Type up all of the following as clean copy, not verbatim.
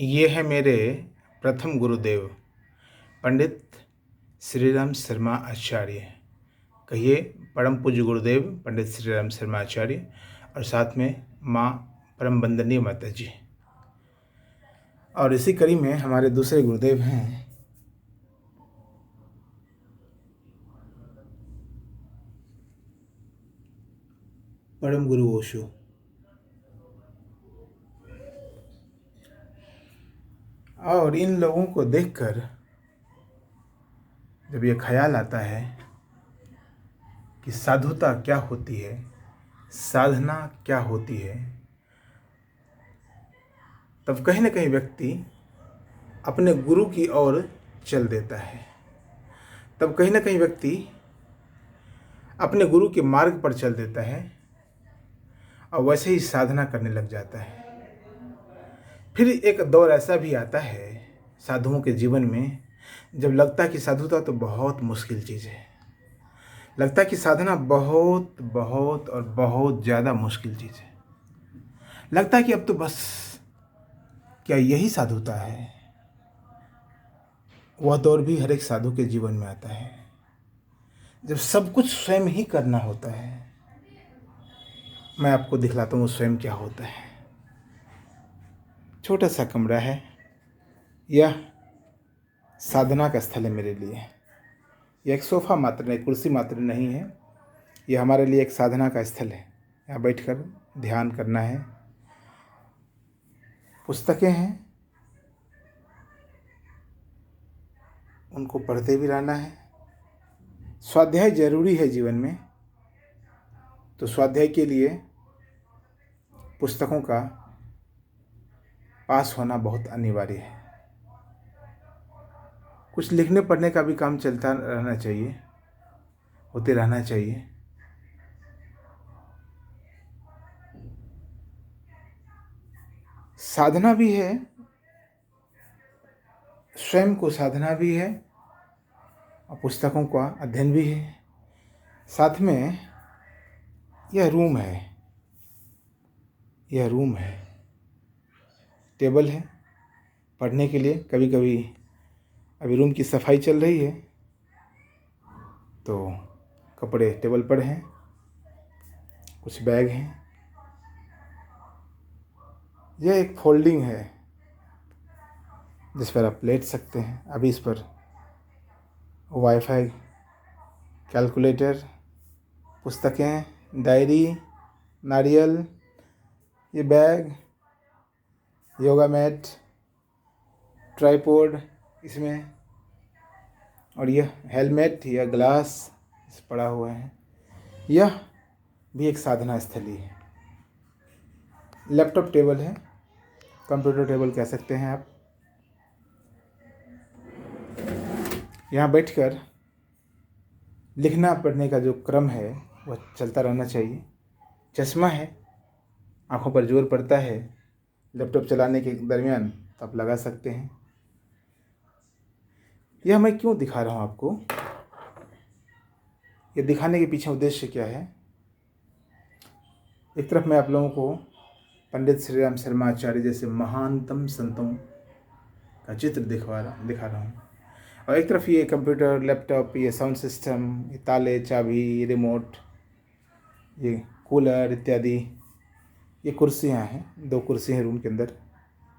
ये है मेरे प्रथम गुरुदेव पंडित श्रीराम शर्मा आचार्य। कहिए परम पूज्य गुरुदेव पंडित श्रीराम शर्मा आचार्य और साथ में माँ परम वंदनीय माता जी। और इसी कड़ी में हमारे दूसरे गुरुदेव हैं परम गुरु ओशो। और इन लोगों को देखकर जब ये ख्याल आता है कि साधुता क्या होती है, साधना क्या होती है, तब कहीं ना कहीं व्यक्ति अपने गुरु की ओर चल देता है। तब कहीं ना कहीं व्यक्ति अपने गुरु के मार्ग पर चल देता है और वैसे ही साधना करने लग जाता है। फिर एक दौर ऐसा भी आता है साधुओं के जीवन में जब लगता है कि साधुता तो बहुत मुश्किल चीज़ है, लगता है कि साधना बहुत बहुत और बहुत ज़्यादा मुश्किल चीज़ है। लगता है कि अब तो बस क्या यही साधुता है। वह दौर भी हर एक साधु के जीवन में आता है जब सब कुछ स्वयं ही करना होता है। मैं आपको दिखलाता हूँ स्वयं क्या होता है। छोटा सा कमरा है, यह साधना का स्थल है मेरे लिए। यह एक सोफ़ा मात्र नहीं, कुर्सी मात्र नहीं है, यह हमारे लिए एक साधना का स्थल है। यहाँ बैठकर ध्यान करना है। पुस्तकें हैं, उनको पढ़ते भी रहना है। स्वाध्याय जरूरी है जीवन में, तो स्वाध्याय के लिए पुस्तकों का पास होना बहुत अनिवार्य है। कुछ लिखने पढ़ने का भी काम चलता रहना चाहिए, होते रहना चाहिए। साधना भी है, स्वयं को साधना भी है और पुस्तकों का अध्ययन भी है। साथ में यह रूम है, टेबल है पढ़ने के लिए। कभी कभी अभी रूम की सफाई चल रही है तो कपड़े टेबल पर हैं, कुछ बैग हैं। यह एक फोल्डिंग है जिस पर आप लेट सकते हैं। अभी इस पर वाईफाई, कैलकुलेटर, पुस्तकें, डायरी, नारियल, ये बैग, योगा मैट, ट्राइपॉड इसमें, और यह हेलमेट या ग्लास इस पड़ा हुआ है। यह भी एक साधना स्थली है। लैपटॉप टेबल है, कंप्यूटर टेबल कह सकते हैं आप। यहाँ बैठकर लिखना पढ़ने का जो क्रम है वह चलता रहना चाहिए। चश्मा है, आँखों पर जोर पड़ता है लैपटॉप चलाने के दरमियान, तो आप लगा सकते हैं। यह मैं क्यों दिखा रहा हूँ आपको, यह दिखाने के पीछे उद्देश्य क्या है। एक तरफ मैं आप लोगों को पंडित श्रीराम शर्मा आचार्य जैसे महानतम संतों का चित्र दिखा रहा हूँ, और एक तरफ ये कंप्यूटर, लैपटॉप, ये साउंड सिस्टम, ये ताले, चाबी, रिमोट, ये कूलर इत्यादि। ये कुर्सियाँ हैं, 2 कुर्सी हैं रूम के अंदर,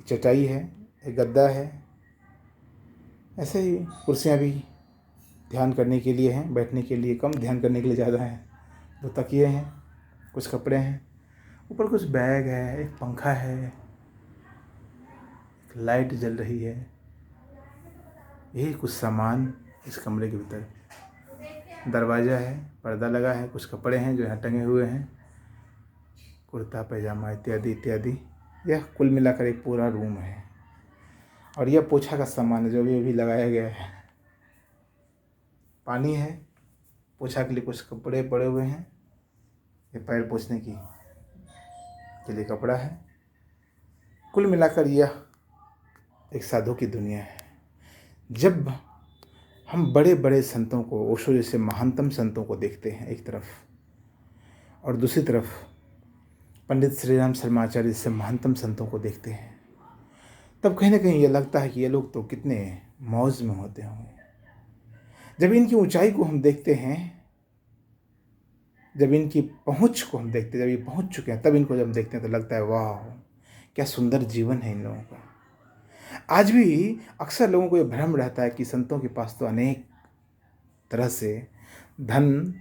चटाई है, एक गद्दा है। ऐसे ही कुर्सियाँ भी ध्यान करने के लिए हैं, बैठने के लिए कम, ध्यान करने के लिए ज़्यादा हैं। 2 तकिए हैं, कुछ कपड़े हैं, ऊपर कुछ बैग है, एक पंखा है, एक लाइट जल रही है। यही कुछ सामान इस कमरे के भीतर। दरवाज़ा है, पर्दा लगा है, कुछ कपड़े हैं जो यहाँ टंगे हुए हैं, कुर्ता पैजामा इत्यादि इत्यादि। यह कुल मिलाकर एक पूरा रूम है। और यह पोछा का सामान है जो अभी लगाया गया है। पानी है, पोछा के लिए कुछ कपड़े पड़े हुए हैं, ये पैर पोछने के लिए कपड़ा है। कुल मिलाकर यह एक साधु की दुनिया है। जब हम बड़े बड़े संतों को, ओशो जैसे महानतम संतों को देखते हैं एक तरफ, और दूसरी तरफ पंडित श्रीराम शर्मा आचार्य जैसे महानतम संतों को देखते हैं, तब कहीं ना कहीं ये लगता है कि ये लोग तो कितने मौज में होते होंगे। जब इनकी ऊंचाई को हम देखते हैं, जब इनकी पहुंच को हम देखते हैं, जब ये पहुंच चुके हैं, तब इनको जब देखते हैं तो लगता है वाह, क्या सुंदर जीवन है इन लोगों का। आज भी अक्सर लोगों को ये भ्रम रहता है कि संतों के पास तो अनेक तरह से धन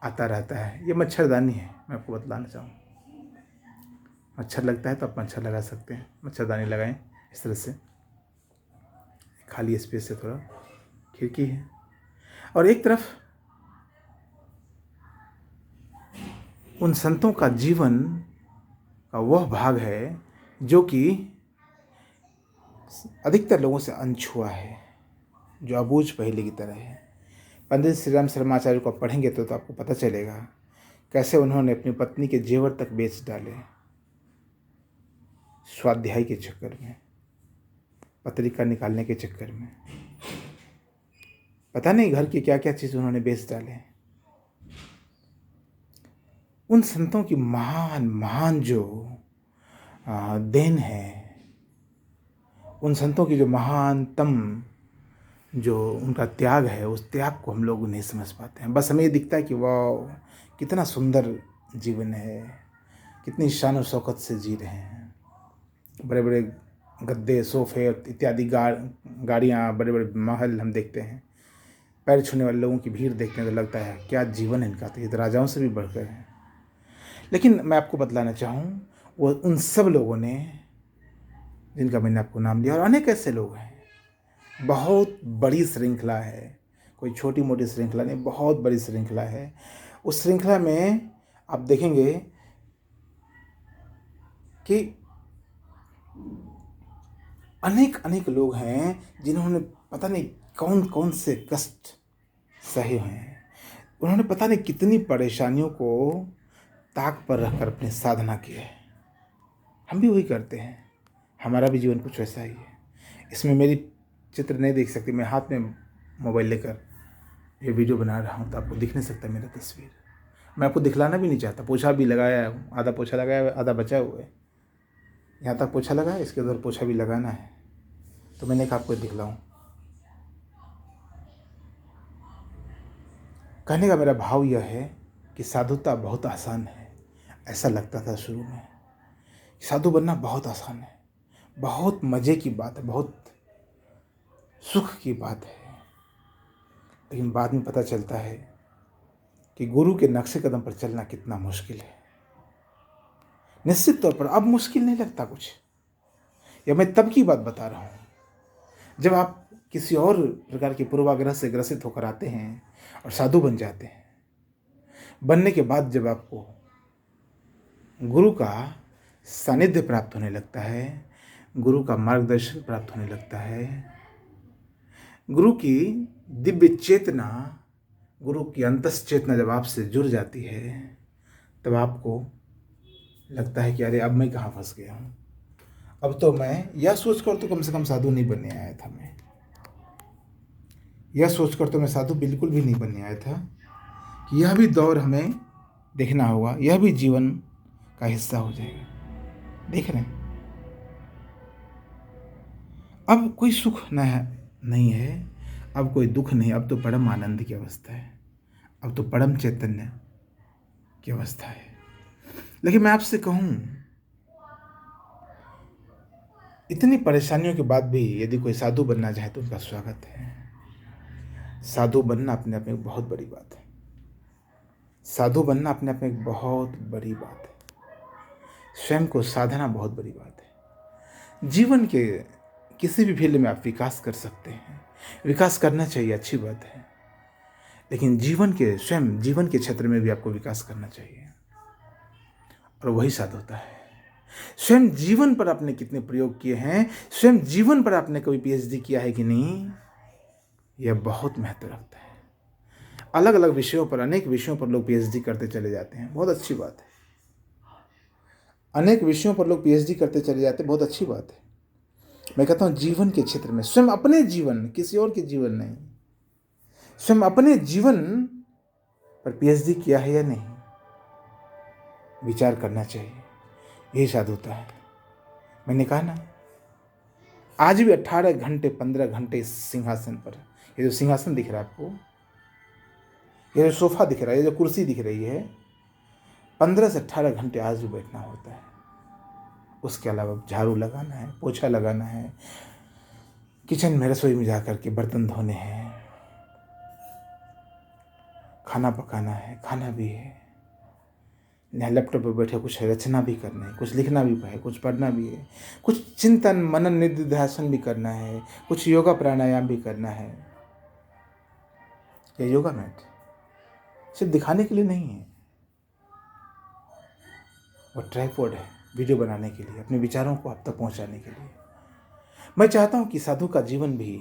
आता रहता है। ये मच्छरदानी है, मैं आपको बतलाना चाहूँ। मच्छर लगता है तो आप मच्छर लगा सकते हैं, मच्छरदानी लगाएं इस तरह से। खाली स्पेस से थोड़ा खिड़की है, और एक तरफ उन संतों का जीवन का वह भाग है जो कि अधिकतर लोगों से अनछुआ है, जो अबूझ पहेली की तरह है। पंडित श्री राम शर्माचार्य को पढ़ेंगे तो आपको पता चलेगा कैसे उन्होंने अपनी पत्नी के जेवर तक बेच डाले स्वाध्याय के चक्कर में, पत्रिका निकालने के चक्कर में। पता नहीं घर की क्या क्या चीज़ उन्होंने बेच डाले। उन संतों की महान महान जो देन है, उन संतों की जो महानतम जो उनका त्याग है, उस त्याग को हम लोग नहीं समझ पाते हैं। बस हमें ये दिखता है कि वाह, कितना सुंदर जीवन है, कितनी शान और शौकत से जी रहे हैं। बड़े बड़े गद्दे, सोफे इत्यादि गाड़ियाँ, बड़े बड़े महल हम देखते हैं। पैर छूने वाले लोगों की भीड़ देखते हैं तो लगता है क्या जीवन है इनका, तो ये तो राजाओं से भी बढ़कर है। लेकिन मैं आपको बतलाना चाहूँ, वो उन सब लोगों ने जिनका मैंने आपको नाम लिया, और अनेक ऐसे लोग हैं। बहुत बड़ी श्रृंखला है, कोई छोटी मोटी श्रृंखला नहीं, बहुत बड़ी श्रृंखला है। उस श्रृंखला में आप देखेंगे कि अनेक अनेक लोग हैं जिन्होंने पता नहीं कौन कौन से कष्ट सहे हैं। उन्होंने पता नहीं कितनी परेशानियों को ताक पर रखकर अपनी साधना की है। हम भी वही करते हैं, हमारा भी जीवन कुछ वैसा ही है। इसमें मेरी चित्र नहीं देख सकते, मैं हाथ में मोबाइल लेकर ये वीडियो बना रहा हूँ तो आपको दिख नहीं सकता मेरा तस्वीर। मैं आपको दिखलाना भी नहीं चाहता। पोछा भी लगाया है, आधा पोछा लगाया है, आधा बचा हुआ है। यहाँ तक पोछा लगा है, इसके उधर पोछा भी लगाना है, तो मैंने कहा आपको दिखलाऊँ। कहने का मेरा भाव यह है कि साधुता बहुत आसान है। ऐसा लगता था शुरू में, साधु बनना बहुत आसान है, बहुत मज़े की बात है, बहुत सुख की बात है। लेकिन बाद में पता चलता है कि गुरु के नक्शे कदम पर चलना कितना मुश्किल है। निश्चित तौर पर अब मुश्किल नहीं लगता कुछ। या मैं तब की बात बता रहा हूँ जब आप किसी और प्रकार के पूर्वाग्रह से ग्रसित होकर आते हैं और साधु बन जाते हैं। बनने के बाद जब आपको गुरु का सानिध्य प्राप्त होने लगता है, गुरु का मार्गदर्शन प्राप्त होने लगता है, गुरु की दिव्य चेतना, गुरु की अंतस चेतना जब आपसे जुड़ जाती है, तब आपको लगता है कि अरे अब मैं कहाँ फंस गया हूँ। अब तो मैं यह सोचकर तो कम से कम साधु नहीं बनने आया था। मैं यह सोचकर तो मैं साधु बिल्कुल भी नहीं बनने आया था कि यह भी दौर हमें देखना होगा, यह भी जीवन का हिस्सा हो जाएगा। देख रहे हैं, अब कोई सुख नहीं है, अब कोई दुख नहीं, अब तो परम आनंद की अवस्था है, अब तो परम चैतन्य की अवस्था है। लेकिन मैं आपसे कहूँ, इतनी परेशानियों के बाद भी यदि कोई साधु बनना चाहे तो उनका स्वागत है। साधु बनना अपने आप में एक बहुत बड़ी बात है। साधु बनना अपने आप में एक बहुत बड़ी बात है। स्वयं को साधना बहुत बड़ी बात है। जीवन के किसी भी फील्ड में आप विकास कर सकते हैं, विकास करना चाहिए, अच्छी बात है। लेकिन स्वयं जीवन के क्षेत्र में भी आपको विकास करना चाहिए, और वही साधुता है। स्वयं जीवन पर आपने कितने प्रयोग किए हैं, स्वयं जीवन पर आपने कभी पीएचडी किया है कि नहीं, यह बहुत महत्व रखता है। अलग अलग विषयों पर, अनेक विषयों पर लोग पीएचडी करते चले जाते हैं, बहुत अच्छी बात है। अनेक विषयों पर लोग पीएचडी करते चले जाते हैं, बहुत अच्छी बात है। मैं कहता हूँ जीवन के क्षेत्र में, स्वयं अपने जीवन, किसी और के जीवन नहीं, स्वयं अपने जीवन पर पीएचडी किया है या नहीं, विचार करना चाहिए। यही साधुता है। मैंने कहा ना, आज भी 18 घंटे 15 घंटे इस सिंहासन पर, ये जो सिंहासन दिख रहा है आपको, ये जो सोफा दिख रहा है, ये जो कुर्सी दिख रही है, 15 से 18 घंटे आज भी बैठना होता है। उसके अलावा झाड़ू लगाना है, पोछा लगाना है, किचन में रसोई में जा कर के बर्तन धोने हैं, खाना पकाना है, खाना भी है, यहाँ लैपटॉप पर बैठे कुछ रचना भी करना है, कुछ लिखना भी है, कुछ पढ़ना भी है, कुछ चिंतन मनन निधिध्यासन भी करना है, कुछ योगा प्राणायाम भी करना है। ये योगा मैट सिर्फ दिखाने के लिए नहीं है, वो ट्राइपॉड है वीडियो बनाने के लिए, अपने विचारों को आप तक पहुंचाने के लिए। मैं चाहता हूं कि साधु का जीवन भी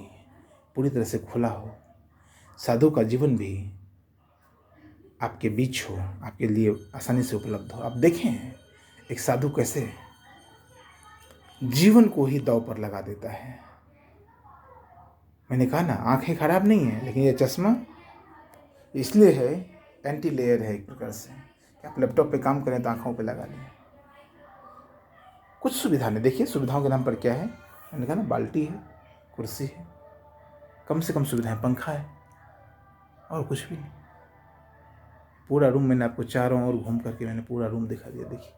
पूरी तरह से खुला हो, साधु का जीवन भी आपके बीच हो, आपके लिए आसानी से उपलब्ध हो। आप देखें एक साधु कैसे जीवन को ही दांव पर लगा देता है। मैंने कहा ना, आंखें खराब नहीं है, लेकिन ये चश्मा इसलिए है, एंटी लेयर है एक प्रकार से, कि आप लैपटॉप पे काम करें तो आंखों पे लगा लें। कुछ सुविधा नहीं, देखिए सुविधाओं के नाम पर क्या है, मैंने कहा ना, बाल्टी है, कुर्सी है, कम से कम सुविधाएं, पंखा है, और कुछ भी नहीं। पूरा रूम मैंने आपको चारों ओर घूम करके मैंने पूरा रूम दिखा दिया। देखिए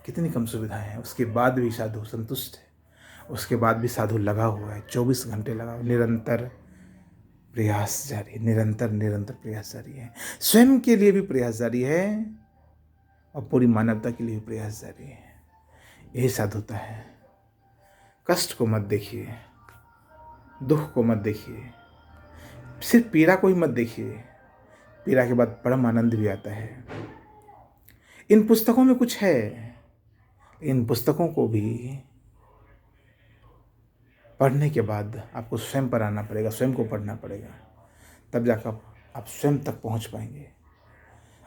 कितनी कम सुविधाएं हैं, उसके बाद भी साधु संतुष्ट है, उसके बाद भी साधु लगा हुआ है, 24 घंटे लगा हुआ, निरंतर प्रयास जारी है, निरंतर प्रयास जारी है, स्वयं के लिए भी प्रयास जारी है और पूरी मानवता के लिए भी प्रयास जारी है। यही साधुता है। कष्ट को मत देखिए, दुख को मत देखिए, सिर्फ पीड़ा को ही मत देखिए, पीड़ा के बाद परम आनंद भी आता है। इन पुस्तकों में कुछ है, इन पुस्तकों को भी पढ़ने के बाद आपको स्वयं पर आना पड़ेगा, स्वयं को पढ़ना पड़ेगा, तब जाकर आप स्वयं तक पहुंच पाएंगे।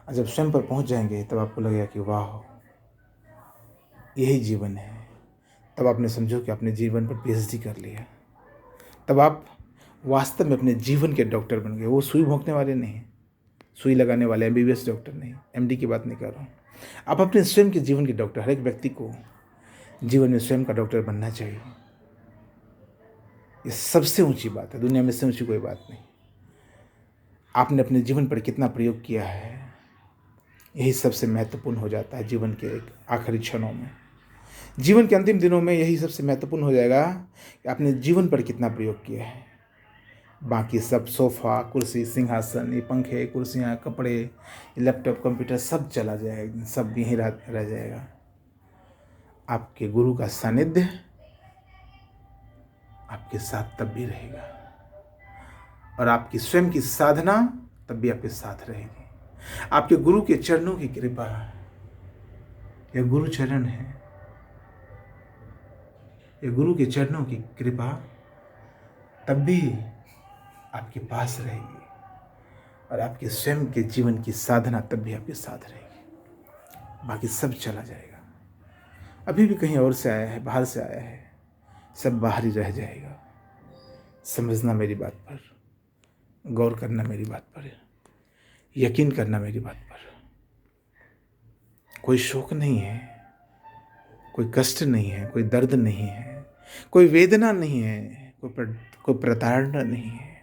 और जब स्वयं पर पहुंच जाएंगे तब आपको लगेगा कि वाह, यही जीवन है। तब आपने समझो कि आपने जीवन पर पीएचडी कर लिया, तब आप वास्तव में अपने जीवन के डॉक्टर बन गए। वो सुई भोंकने वाले नहीं, सुई लगाने वाले एमबीबीएस डॉक्टर नहीं, एमडी की बात नहीं कर रहा हूँ। आप अपने स्वयं के जीवन के डॉक्टर। हर एक व्यक्ति को जीवन में स्वयं का डॉक्टर बनना चाहिए। ये सबसे ऊंची बात है, दुनिया में से ऊंची कोई बात नहीं। आपने अपने जीवन पर कितना प्रयोग किया है, यही सबसे महत्वपूर्ण हो जाता है। जीवन के एक आखिरी क्षणों में, जीवन के अंतिम दिनों में यही सबसे महत्वपूर्ण हो जाएगा कि आपने जीवन पर कितना प्रयोग किया है। बाकी सब सोफ़ा, कुर्सी, सिंहासन, ये पंखे, कुर्सियाँ, कपड़े, लैपटॉप, कंप्यूटर सब चला जाएगा, सब यहीं रह जाएगा। आपके गुरु का सानिध्य आपके साथ तब भी रहेगा, और आपकी स्वयं की साधना तब भी आपके साथ रहेगी। आपके गुरु के चरणों की कृपा, यह गुरु चरण है, ये गुरु के चरणों की कृपा तब भी आपके पास रहेगी, और आपके स्वयं के जीवन की साधना तब भी आपके साथ रहेगी। बाकी सब चला जाएगा। अभी भी कहीं और से आया है, बाहर से आया है, सब बाहर ही रह जाएगा। समझना मेरी बात पर, गौर करना मेरी बात पर, यकीन करना मेरी बात पर। कोई शोक नहीं है, कोई कष्ट नहीं है, कोई दर्द नहीं है, कोई वेदना नहीं है, कोई प्रताड़ना नहीं है।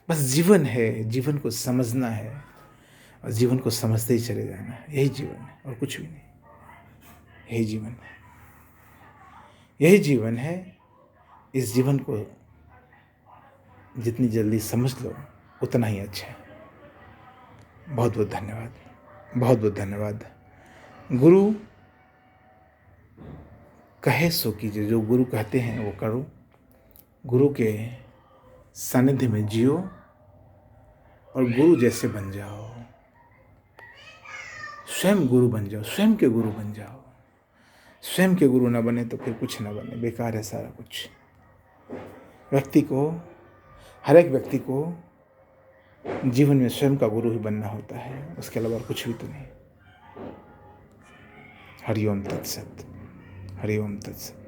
बस जीवन है, जीवन को समझना है, और जीवन को समझते ही चले जाना है। यही जीवन है और कुछ भी नहीं। यही जीवन है, यही जीवन है। इस जीवन को जितनी जल्दी समझ लो उतना ही अच्छा है। बहुत बहुत धन्यवाद, बहुत बहुत धन्यवाद। गुरु कहे सो कीजिए, जो गुरु कहते हैं वो करो। गुरु के सानिध्य में जियो और गुरु जैसे बन जाओ। स्वयं गुरु बन जाओ, स्वयं के गुरु बन जाओ। स्वयं के गुरु ना बने तो फिर कुछ ना बने, बेकार है सारा कुछ। व्यक्ति को, हर एक व्यक्ति को जीवन में स्वयं का गुरु ही बनना होता है, उसके अलावा कुछ भी तो नहीं। हरि ओम तत्सत, हरि ओम तत्सत।